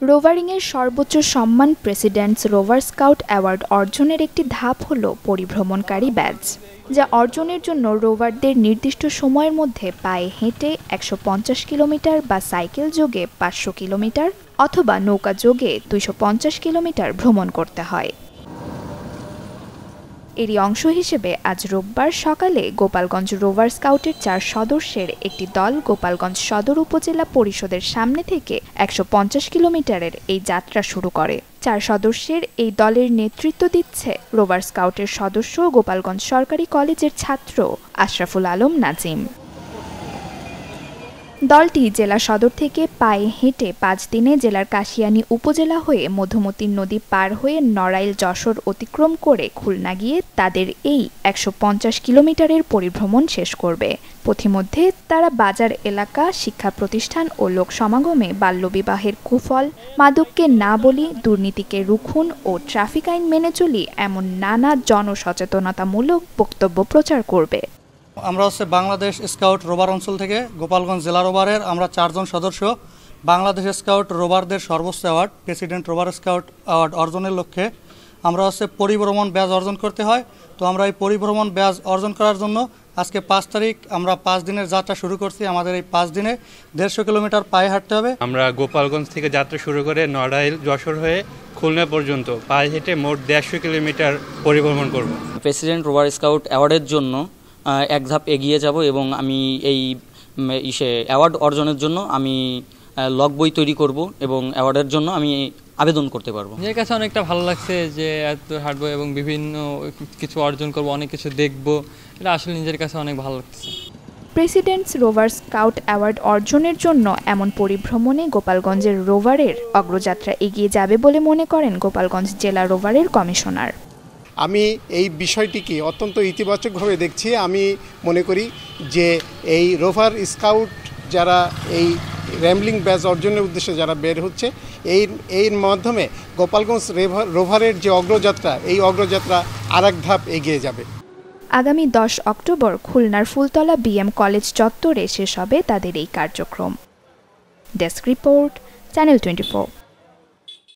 রোভারিংয়ের সর্বোচ্চ সম্মান presidents rover scout award অর্জনের একটি ধাপ হল পরিভ্রমণকারী ব্যাজ, যা অর্জনের জন্য রোভারদের নির্দিষ্ট সময়ের মধ্যে পায়ে হেঁটে ১৫০ কিলোমিটার বা সাইকেল যোগে ৫০০ কিলোমিটার অথবা নৌকা যোগে ২৫০ কিলোমিটার ভ্রমণ করতে হয়। এরই অংশ হিসেবে আজ রোববার সকালে গোপালগঞ্জ রোভার স্কাউটের ৪ সদস্যের একটি দল গোপালগঞ্জ সদর উপজেলা পরিষদের সামনে থেকে ১৫০ কিলোমিটারের এই যাত্রা শুরু করে। ৪ সদস্যের এই দলের নেতৃত্ব দিচ্ছে রোভার স্কাউটের সদস্য গোপালগঞ্জ সরকারি কলেজের ছাত্র আশরাফুল আলম নাজিম। দলটি জেলা সদর থেকে পায়ে হেঁটে ৫ দিনে জেলার কাশিয়ানী উপজেলা হয়ে মধুমতি নদী পার হয়ে নড়াইল যশোর অতিক্রম করে খুলনা গিয়ে তাদের এই ১৫০ কিলোমিটারের পরিভ্রমণ শেষ করবে। পথিমধ্যে তারা বাজার এলাকা, শিক্ষা প্রতিষ্ঠান ও লোক সমাগমে বাল্যবিবাহের কুফল, মাদককে না বলি, দুর্নীতিকে রুখুন ও ট্রাফিক আইন মেনে চলি এমন নানা জনসচেতনতামূলক বক্তব্য প্রচার করবে। আমরা বাংলাদেশ স্কাউট রোভার অঞ্চল থেকে গোপালগঞ্জ জেলা রোভারের আমরা ৪ জন সদস্য বাংলাদেশ স্কাউট রোভারদের সর্বোচ্চ award president rover scout award অর্জনের লক্ষ্যে আমরা পরিভ্রমণ ব্যাজ অর্জন করতে হয়। তো আমরা এই পরিভ্রমণ ব্যাজ অর্জন করার জন্য আজকে ৫ তারিখ আমরা ৫ দিনের যাত্রা শুরু করছি। আমাদের এই ৫ দিনে ১৫০ কিলোমিটার পায়ে হাঁটতে হবে। আমরা গোপালগঞ্জ থেকে যাত্রা শুরু করে নড়াইল যশোর হয়ে খুলনা পর্যন্ত পায়ে হেঁটে মোট ১৫০ কিলোমিটার পরিভ্রমণ করব। প্রেসিডেন্ট রোভার স্কাউট অ্যাওয়ার্ডের জন্য এক ধাপ এগিয়ে যাব এবং আমি এই অ্যাওয়ার্ড অর্জনের জন্য আমি লগ বই তৈরি করব এবং অ্যাওয়ার্ডের জন্য আমি আবেদন করতে পারবো। নিজের কাছে অনেকটা ভালো লাগছে যে এত হাঁটবো এবং বিভিন্ন কিছু অর্জন করব, অনেক কিছু দেখব, এটা আসলে নিজের কাছে অনেক ভালো লাগছে। প্রেসিডেন্টস রোভার স্কাউট অ্যাওয়ার্ড অর্জনের জন্য এমন পরিভ্রমণে গোপালগঞ্জের রোভারের অগ্রযাত্রা এগিয়ে যাবে বলে মনে করেন গোপালগঞ্জ জেলা রোভারের কমিশনার। আমি এই বিষয়টিকে অত্যন্ত ইতিবাচকভাবে দেখছি। আমি মনে করি যে এই রোভার স্কাউট যারা এই র্যাম্বলিং ব্যাজ অর্জনের উদ্দেশ্যে যারা বের হচ্ছে, এর মাধ্যমে গোপালগঞ্জ রোভারের যে অগ্রযাত্রা, এই অগ্রযাত্রা আরেক ধাপ এগিয়ে যাবে। আগামী ১০ অক্টোবর খুলনার ফুলতলা বিএম কলেজ চত্বরে শেষ হবে তাদের এই কার্যক্রম। Desk report, channel 24।